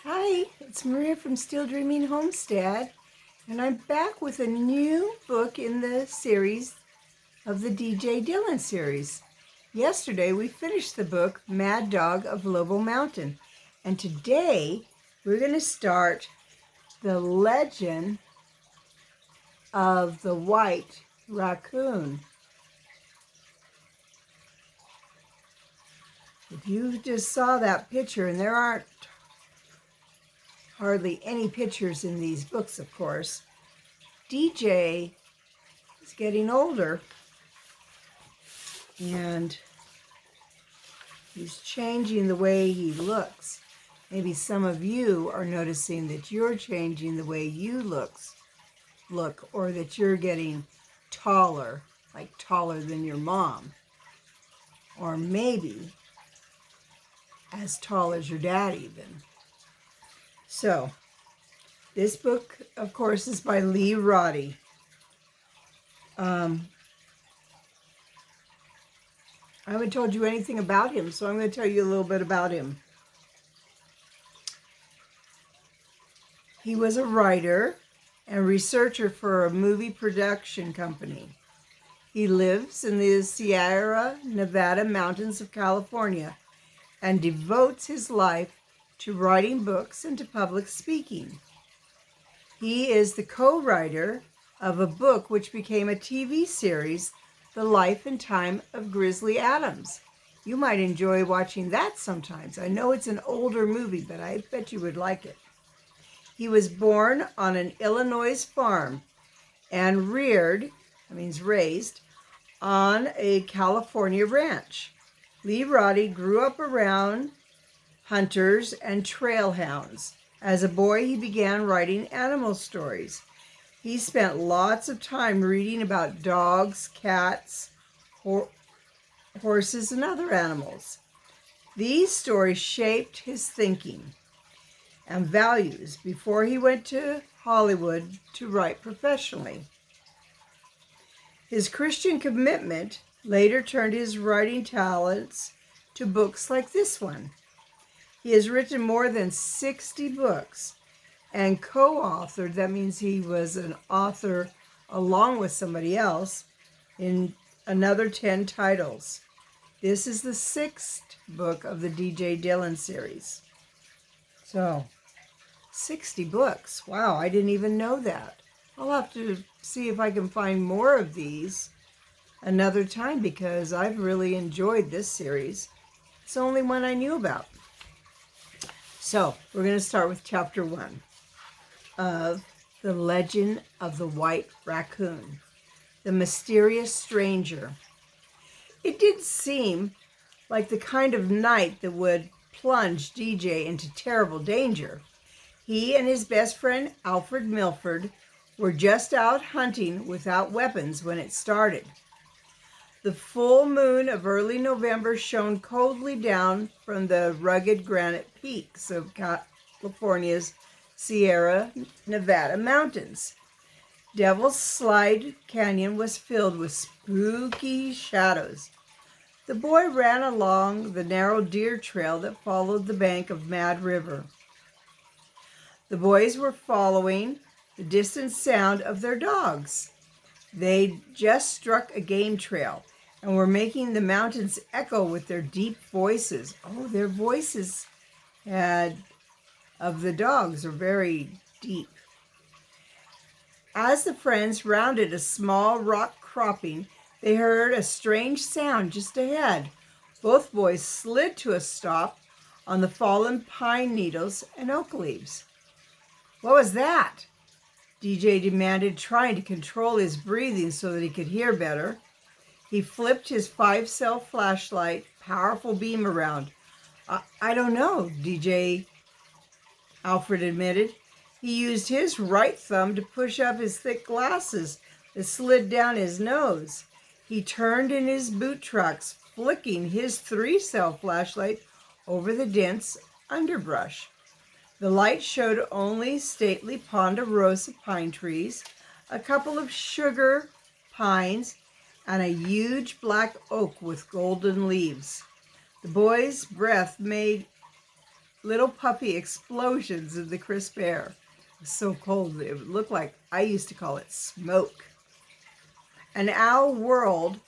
Hi, it's Maria from Still Dreaming Homestead, and I'm back with a new book in the series of the DJ Dillon series. Yesterday we finished the book Mad Dog of Lobo Mountain, and today we're going to start the legend of the white raccoon. If you just saw that picture, and there aren't hardly any pictures in these books, of course, DJ is getting older and he's changing the way he looks. Maybe some of you are noticing that you're changing the way you look, or that you're getting taller, like taller than your mom, or maybe as tall as your dad even. So, this book, of course, is by Lee Roddy. I haven't told you anything about him, so I'm going to tell you a little bit about him. He was a writer and researcher for a movie production company. He lives in the Sierra Nevada mountains of California and devotes his life to writing books and to public speaking. He is the co-writer of a book which became a TV series, The Life and Time of Grizzly Adams. You might enjoy watching that sometimes. I know it's an older movie, but I bet you would like it. He was born on an Illinois farm and raised, on a California ranch. Lee Roddy grew up around hunters and trail hounds. As a boy, he began writing animal stories. He spent lots of time reading about dogs, cats, horses, and other animals. These stories shaped his thinking and values before he went to Hollywood to write professionally. His Christian commitment later turned his writing talents to books like this one. He has written more than 60 books and co-authored, that means he was an author along with somebody else, in another 10 titles. This is the 6th book of the DJ Dillon series. So, 60 books. Wow, I didn't even know that. I'll have to see if I can find more of these another time because I've really enjoyed this series. It's the only one I knew about. So, we're going to start with chapter 1 of The Legend of the White Raccoon, the Mysterious Stranger. It did seem like the kind of night that would plunge DJ into terrible danger. He and his best friend, Alfred Milford, were just out hunting without weapons when it started. The full moon of early November shone coldly down from the rugged granite peaks of California's Sierra Nevada mountains. Devil's Slide Canyon was filled with spooky shadows. The boy ran along the narrow deer trail that followed the bank of Mad River. The boys were following the distant sound of their dogs. They just struck a game trail and were making the mountains echo with their deep voices. Oh, their voices of the dogs are very deep. As the friends rounded a small rock cropping, they heard a strange sound just ahead. Both boys slid to a stop on the fallen pine needles and oak leaves. What was that? DJ demanded, trying to control his breathing so that he could hear better. He flipped his 5-cell flashlight powerful beam around. I don't know, DJ Alfred admitted. He used his right thumb to push up his thick glasses that slid down his nose. He turned in his boot tracks, flicking his 3-cell flashlight over the dense underbrush. The light showed only stately ponderosa pine trees, a couple of sugar pines, and a huge black oak with golden leaves. The boy's breath made little puffy explosions in the crisp air. It was so cold, it looked like, I used to call it smoke. An owl whirled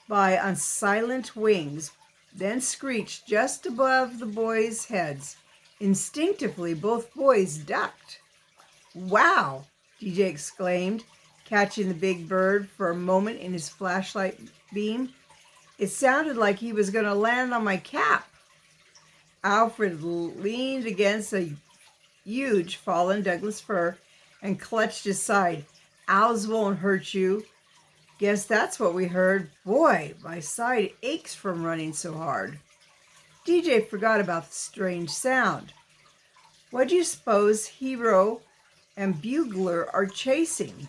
by on silent wings, then screeched just above the boys' heads. Instinctively, both boys ducked. "Wow!" DJ exclaimed, catching the big bird for a moment in his flashlight beam. "It sounded like he was going to land on my cap." Alfred leaned against a huge fallen Douglas fir and clutched his side. "Owls won't hurt you." "Guess that's what we heard. Boy, my side aches from running so hard." DJ forgot about the strange sound. "What do you suppose Hero and Bugler are chasing?"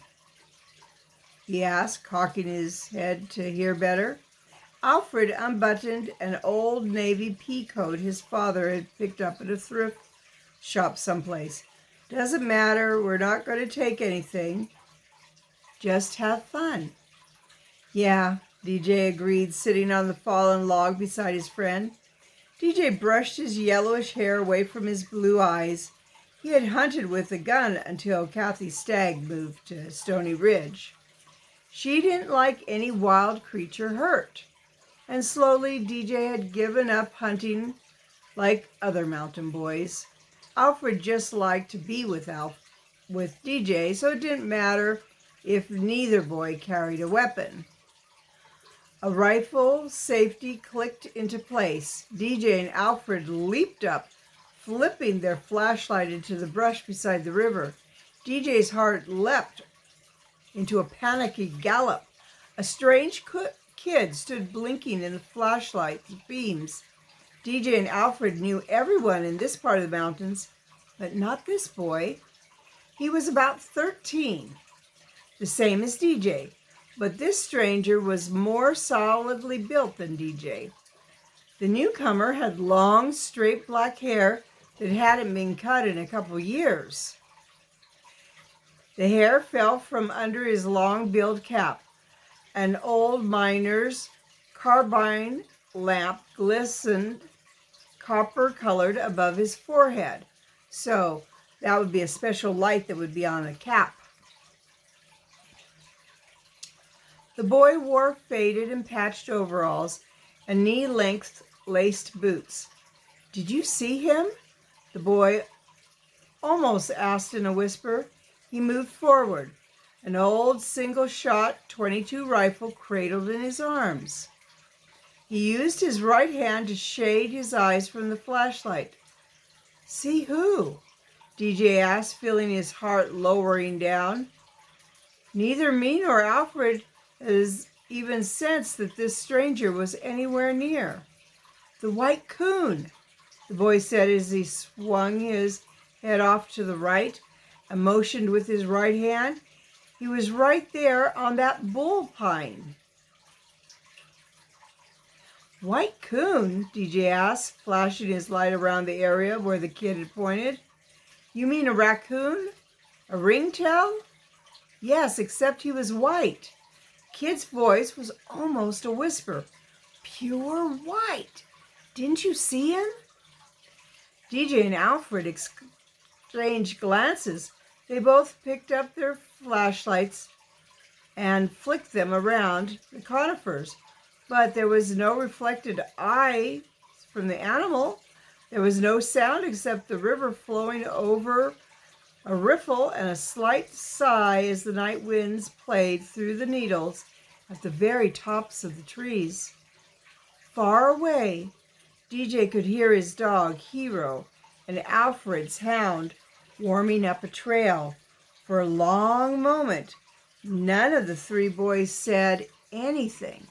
he asked, cocking his head to hear better. Alfred unbuttoned an old navy pea coat his father had picked up at a thrift shop someplace. "Doesn't matter, we're not going to take anything. Just have fun." "Yeah," DJ agreed, sitting on the fallen log beside his friend. DJ brushed his yellowish hair away from his blue eyes. He had hunted with a gun until Kathy's stag moved to Stony Ridge. She didn't like any wild creature hurt, and slowly DJ had given up hunting like other mountain boys. Alfred just liked to be with DJ, so it didn't matter if neither boy carried a weapon. A rifle safety clicked into place. DJ and Alfred leaped up, flipping their flashlight into the brush beside the river. DJ's heart leapt into a panicky gallop. A strange kid stood blinking in the flashlight's beams. DJ and Alfred knew everyone in this part of the mountains, but not this boy. He was about 13, the same as DJ. But this stranger was more solidly built than DJ. The newcomer had long, straight black hair that hadn't been cut in a couple years. The hair fell from under his long-billed cap. An old miner's carbine lamp glistened copper-colored above his forehead. So that would be a special light that would be on a cap. The boy wore faded and patched overalls and knee-length laced boots. "Did you see him?" the boy almost asked in a whisper. He moved forward, an old single-shot .22 rifle cradled in his arms. He used his right hand to shade his eyes from the flashlight. "See who?" DJ asked, feeling his heart lowering down. Neither me nor Alfred has even sensed that this stranger was anywhere near. "The white coon," the boy said as he swung his head off to the right and motioned with his right hand. "He was right there on that bull pine." "White coon?" DJ asked, flashing his light around the area where the kid had pointed. "You mean a raccoon? A ringtail?" "Yes, except he was white." Kid's voice was almost a whisper. "Pure white. Didn't you see him?" DJ and Alfred exchanged glances. They both picked up their flashlights and flicked them around the conifers, but there was no reflected eye from the animal. There was no sound except the river flowing over a riffle and a slight sigh as the night winds played through the needles at the very tops of the trees. Far away, DJ could hear his dog, Hero, and Alfred's hound warming up a trail. For a long moment, none of the three boys said anything.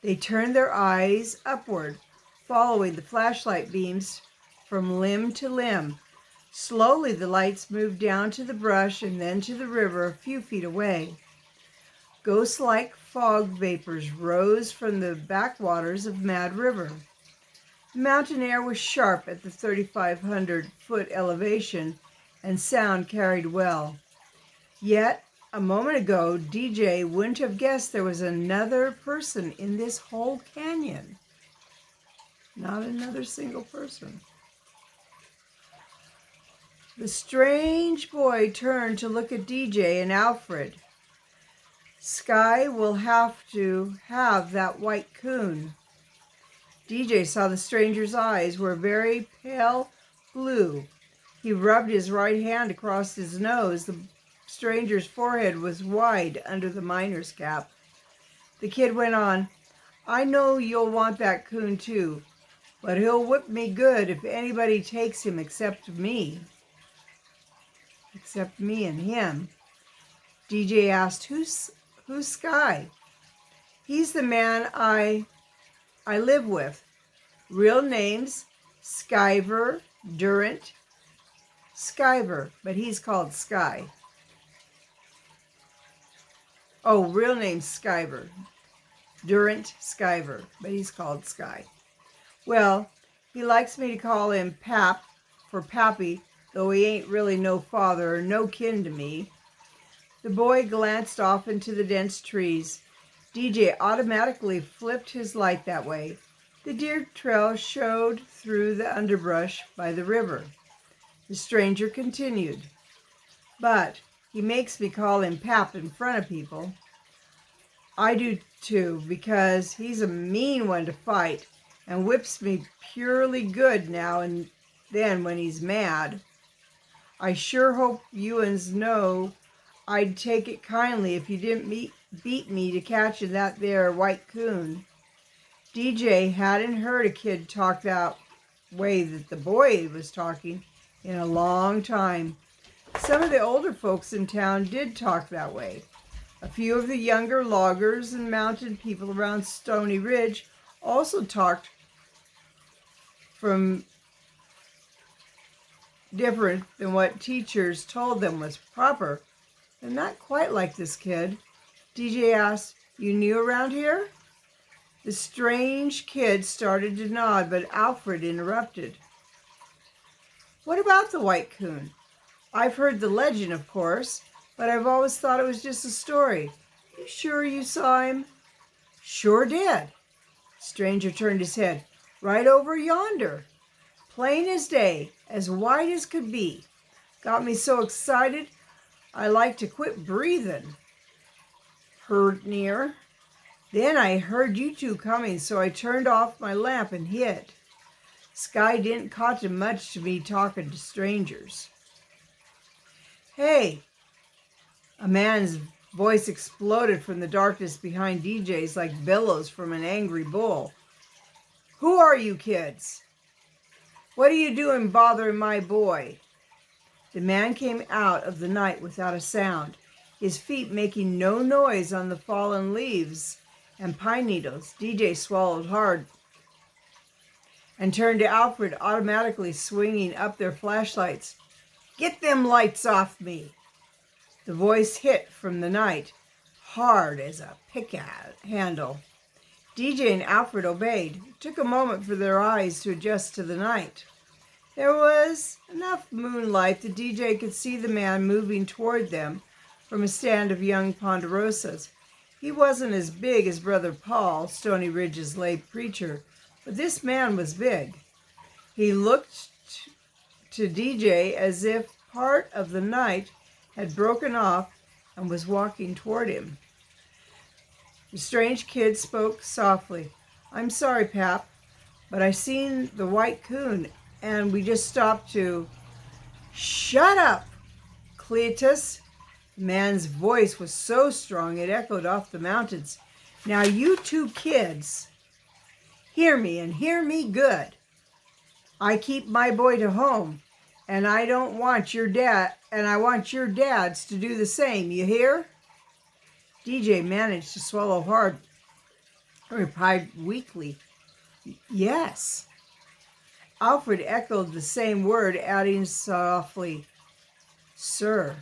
They turned their eyes upward, following the flashlight beams from limb to limb. Slowly, the lights moved down to the brush and then to the river a few feet away. Ghost-like fog vapors rose from the backwaters of Mad River. The mountain air was sharp at the 3,500-foot elevation, and sound carried well. Yet, a moment ago, DJ wouldn't have guessed there was another person in this whole canyon. Not another single person. The strange boy turned to look at DJ and Alfred. Sky will have to have that white coon. DJ saw the stranger's eyes were very pale blue. He rubbed his right hand across his nose. The stranger's forehead was wide under the miner's cap. The kid went on, I know you'll want that coon too, but he'll whip me good if anybody takes him except me. Except me and him. DJ asked, Who's Sky? He's the man I live with. Real name's Skyver Durant Skyver, but he's called Sky. Oh, real name's Skyver. Durant Skyver, but he's called Sky. Well, he likes me to call him Pap for Pappy, though he ain't really no father or no kin to me. The boy glanced off into the dense trees. DJ automatically flipped his light that way. The deer trail showed through the underbrush by the river. The stranger continued, but he makes me call him Pap in front of people. I do too, because he's a mean one to fight and whips me purely good now and then when he's mad. I sure hope you uns know I'd take it kindly if you didn't beat me to catching that there white coon. DJ hadn't heard a kid talk that way that the boy was talking in a long time. Some of the older folks in town did talk that way. A few of the younger loggers and mountain people around Stony Ridge also talked from different than what teachers told them was proper. And not quite like this kid. DJ asked, You new around here? The strange kid started to nod, but Alfred interrupted. What about the white coon? I've heard the legend, of course, but I've always thought it was just a story. You sure you saw him? Sure did. Stranger turned his head. Right over yonder. Plain as day, as white as could be. Got me so excited, I like to quit breathing. Heard near. Then I heard you two coming, so I turned off my lamp and hid. Sky didn't cotton much to me talking to strangers. Hey! A man's voice exploded from the darkness behind DJ's like bellows from an angry bull. Who are you kids? What are you doing bothering my boy? The man came out of the night without a sound, his feet making no noise on the fallen leaves and pine needles. DJ swallowed hard and turned to Alfred, automatically swinging up their flashlights. Get them lights off me! The voice hit from the night, hard as a pick handle. DJ and Alfred obeyed. It took a moment for their eyes to adjust to the night. There was enough moonlight that DJ could see the man moving toward them from a stand of young ponderosas. He wasn't as big as Brother Paul, Stony Ridge's lay preacher, but this man was big. He looked to DJ as if part of the night had broken off and was walking toward him. The strange kid spoke softly. I'm sorry, Pap, but I seen the white coon and we just stopped to... Shut up, Cletus. The man's voice was so strong it echoed off the mountains. Now you two kids, hear me and hear me good. I keep my boy to home, and I don't want your dad, and I want your dads to do the same, you hear? DJ managed to swallow hard and replied weakly, Yes. Alfred echoed the same word, adding softly, Sir.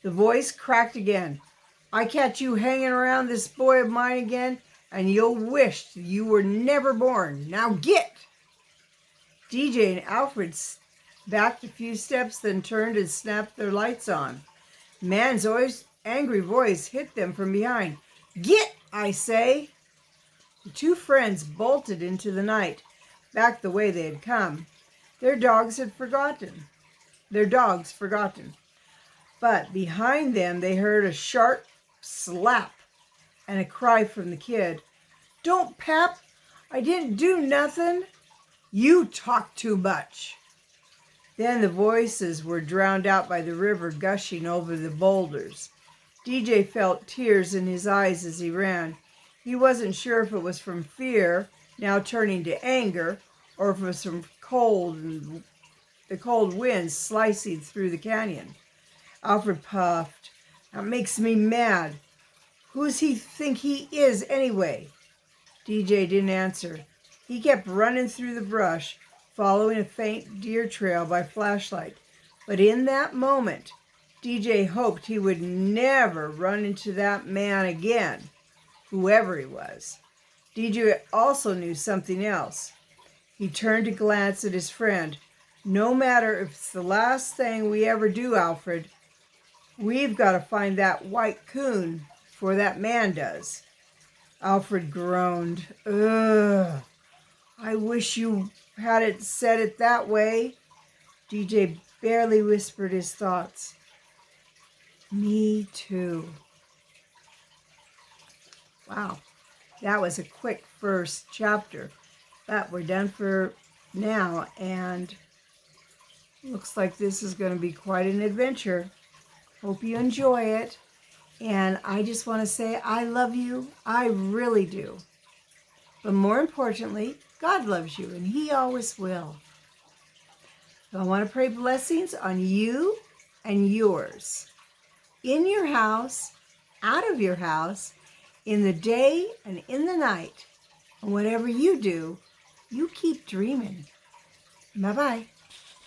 The voice cracked again. I catch you hanging around this boy of mine again, and you'll wish you were never born. Now get! DJ and Alfred backed a few steps, then turned and snapped their lights on. The man's always angry voice hit them from behind. Get, I say! The two friends bolted into the night, back the way they had come. Their dogs forgotten. But behind them, they heard a sharp slap and a cry from the kid. "Don't, Pap! I didn't do nothing." "You talk too much." Then the voices were drowned out by the river gushing over the boulders. DJ felt tears in his eyes as he ran. He wasn't sure if it was from fear, now turning to anger, or if it was from the cold wind slicing through the canyon. Alfred puffed. "That makes me mad. Who's he think he is anyway?" DJ didn't answer. He kept running through the brush, following a faint deer trail by flashlight. But in that moment, DJ hoped he would never run into that man again, whoever he was. DJ also knew something else. He turned to glance at his friend. "No matter if it's the last thing we ever do, Alfred, we've got to find that white coon before that man does." Alfred groaned. "Ugh, I wish you hadn't said it that way." DJ barely whispered his thoughts. "Me too." Wow, that was a quick first chapter, but we're done for now, and looks like this is going to be quite an adventure. Hope you enjoy it, and I just want to say I love you. I really do. But more importantly, God loves you, and He always will. So I want to pray blessings on you and yours, in your house, out of your house, in the day and in the night. And whatever you do, you keep dreaming. Bye-bye.